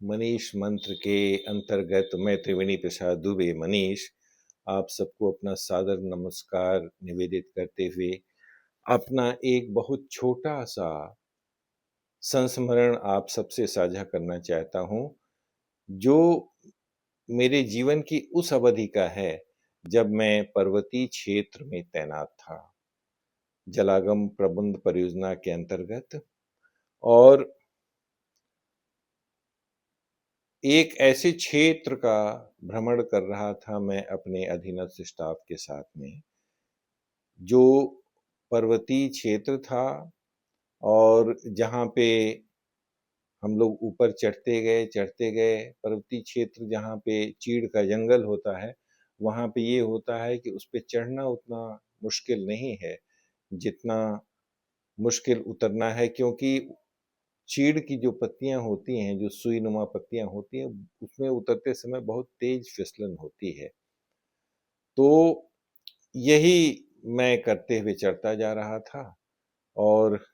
मनीष मंत्र के अंतर्गत मैं त्रिवेणी प्रसाद दुबे मनीष आप सबको अपना सादर नमस्कार निवेदित करते हुए अपना एक बहुत छोटा सा संस्मरण आप सबसे साझा करना चाहता हूँ, जो मेरे जीवन की उस अवधि का है जब मैं पर्वतीय क्षेत्र में तैनात था, जलागम प्रबंध परियोजना के अंतर्गत। और एक ऐसे क्षेत्र का भ्रमण कर रहा था मैं अपने अधीनस्थ स्टाफ के साथ में, जो पर्वतीय क्षेत्र था और जहाँ पे हम लोग ऊपर चढ़ते गए। पर्वतीय क्षेत्र जहाँ पे चीड़ का जंगल होता है, वहाँ पे ये होता है कि उस पे चढ़ना उतना मुश्किल नहीं है, जितना मुश्किल उतरना है, क्योंकि चीड़ की जो पत्तियाँ होती हैं, जो सुई-नुमा पत्तियाँ होती हैं, उसमें उतरते समय बहुत तेज फिसलन होती है। तो यही मैं करते हुए चढ़ता जा रहा था और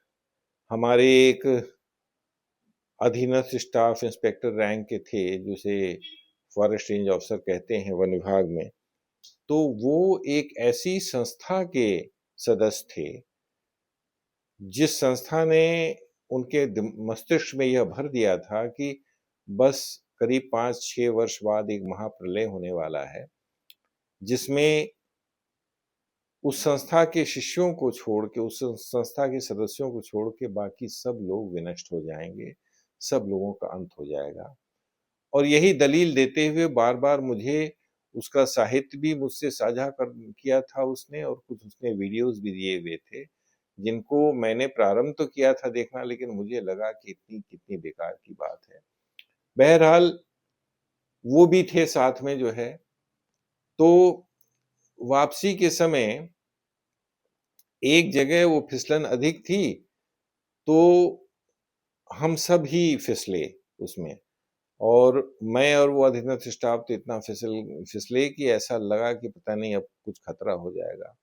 हमारे एक अधीनस्थ स्टाफ इंस्पेक्टर रैंक के थे, जिसे फॉरेस्ट रेंज ऑफिसर कहते हैं वन विभाग में। तो वो एक ऐसी संस्था के सदस्य थे, जिस संस्था ने उनके मस्तिष्क में यह भर दिया था कि बस करीब 5-6 वर्ष बाद एक महाप्रलय होने वाला है, जिसमें उस संस्था के शिष्यों को छोड़ के, उस संस्था के सदस्यों को छोड़ के बाकी सब लोग विनष्ट हो जाएंगे, सब लोगों का अंत हो जाएगा। और यही दलील देते हुए बार-बार मुझे उसका साहित्य भी मुझसे साझा कर किया था उसने, और कुछ उसने वीडियोज़ भी दिए हुए थे, जिनको मैंने प्रारंभ तो किया था देखना, लेकिन मुझे लगा कि इतनी कितनी बेकार की बात है। बहरहाल वो भी थे साथ में जो है, तो वापसी के समय एक जगह वो फिसलन अधिक थी, तो हम सब ही फिसले उसमें। और मैं और वो अधीनस्थ स्टाफ तो इतना फिसले कि ऐसा लगा कि पता नहीं अब कुछ खतरा हो जाएगा।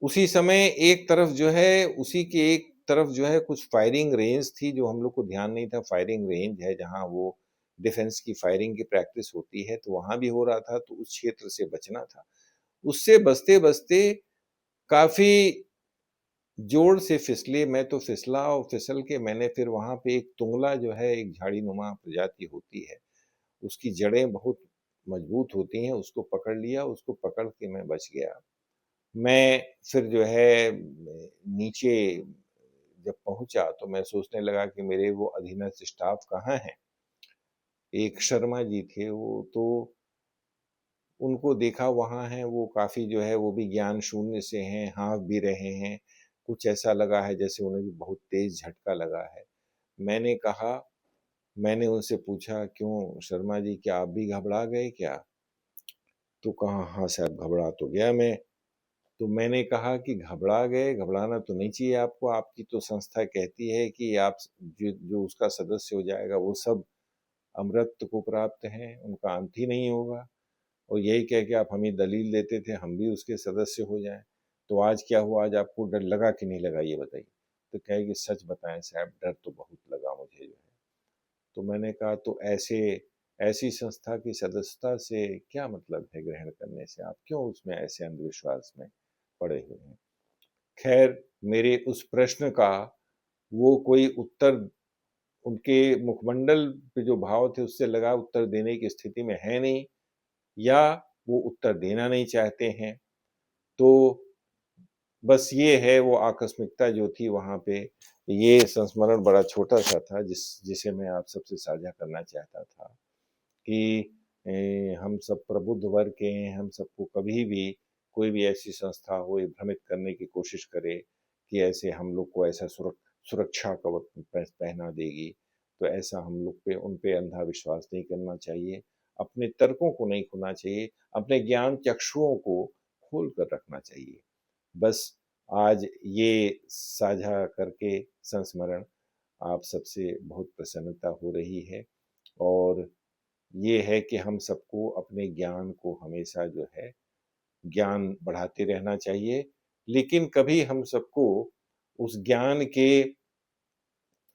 उसी समय एक तरफ जो है, उसी के एक तरफ जो है कुछ फायरिंग रेंज थी, जो हम लोग को ध्यान नहीं था। फायरिंग रेंज है जहाँ वो डिफेंस की फायरिंग की प्रैक्टिस होती है, तो वहाँ भी हो रहा था, तो उस क्षेत्र से बचना था। उससे बचते-बचते काफ़ी जोर से फिसले, मैं तो फिसला और फिसल के मैंने फिर वहाँ पे एक तुंगला जो है, एक झाड़ी-नुमा प्रजाति होती है, उसकी जड़ें बहुत मजबूत होती हैं, उसको पकड़ लिया, उसको पकड़ के मैं बच गया। मैं फिर जो है नीचे जब पहुँचा तो मैं सोचने लगा कि मेरे वो अधीनस्थ स्टाफ कहाँ हैं? एक शर्मा जी थे वो, तो उनको देखा वहाँ हैं, वो काफ़ी जो है वो भी ज्ञान शून्य से हैं, हाँफ भी रहे हैं। कुछ ऐसा लगा है जैसे उन्हें भी बहुत तेज़ झटका लगा है। मैंने कहा मैंने उनसे पूछा, "क्यों शर्मा जी, क्या आप भी घबरा गए क्या?" तो कहा, "हाँ साहब, घबरा तो गया मैं।" तो मैंने कहा कि घबरा गए, घबराना तो नहीं चाहिए आपको, आपकी तो संस्था कहती है कि आप जो जो उसका सदस्य हो जाएगा वो सब अमरत्व को प्राप्त हैं, उनका अंत ही नहीं होगा। और यही कह के आप हमें दलील देते थे, हम भी उसके सदस्य हो जाएँ। तो आज क्या हुआ, आज आपको डर लगा कि नहीं लगा ये बताइए? तो कहे कि सच बताएँ साहब, डर तो बहुत लगा मुझे जो है। तो मैंने कहा तो ऐसी संस्था की सदस्यता से क्या मतलब है ग्रहण करने से? आप क्यों उसमें ऐसे अंधविश्वास में पड़े हुए हैं? खैर, मेरे उस प्रश्न का वो कोई उत्तर उनके मुखमंडल पे जो भाव थे उससे लगा उत्तर देने की स्थिति में है नहीं, या वो उत्तर देना नहीं चाहते हैं। तो बस ये है वो आकस्मिकता जो थी वहाँ पे, ये संस्मरण बड़ा छोटा-सा था जिसे मैं आप सबसे साझा करना चाहता था कि हम सब प्रबुद्ध वर्ग के हैं, हम सबको कभी भी कोई भी ऐसी संस्था हो ये भ्रमित करने की कोशिश करे कि ऐसे हम लोग को ऐसा सुरक्षा कवच पहना देगी, तो ऐसा हम लोग पे उन पे अंधा विश्वास नहीं करना चाहिए। अपने तर्कों को नहीं खोना चाहिए, अपने ज्ञान चक्षुओं को खोल कर रखना चाहिए। बस आज ये साझा करके संस्मरण आप सबसे बहुत प्रसन्नता हो रही है, और ये है कि हम सबको अपने ज्ञान को हमेशा जो है ज्ञान बढ़ाते रहना चाहिए। लेकिन कभी हम सबको उस ज्ञान के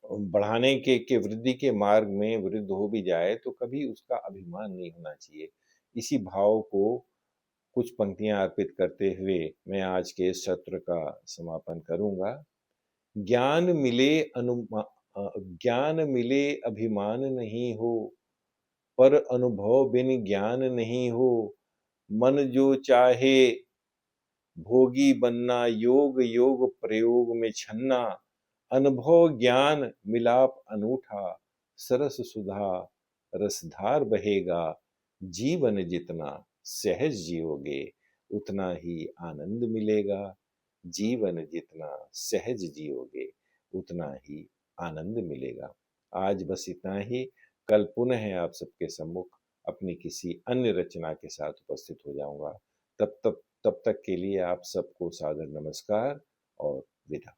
बढ़ाने के वृद्धि के मार्ग में वृद्ध हो भी जाए तो कभी उसका अभिमान नहीं होना चाहिए। इसी भाव को कुछ पंक्तियाँ अर्पित करते हुए मैं आज के इस सत्र का समापन करूँगा। ज्ञान मिले ज्ञान मिले अभिमान नहीं हो, पर अनुभव बिन ज्ञान नहीं हो। मन जो चाहे भोगी बनना, योग योग प्रयोग में छन्ना। अनुभव ज्ञान मिलाप अनूठा, सरस सुधा रसधार बहेगा। जीवन जितना सहज जियोगे, उतना ही आनंद मिलेगा। जीवन जितना सहज जियोगे, उतना ही आनंद मिलेगा। आज बस इतना ही। कल पुनः आप सबके सम्मुख अपनी किसी अन्य रचना के साथ उपस्थित हो जाऊंगा। तब तक के लिए आप सबको सादर नमस्कार और विदा।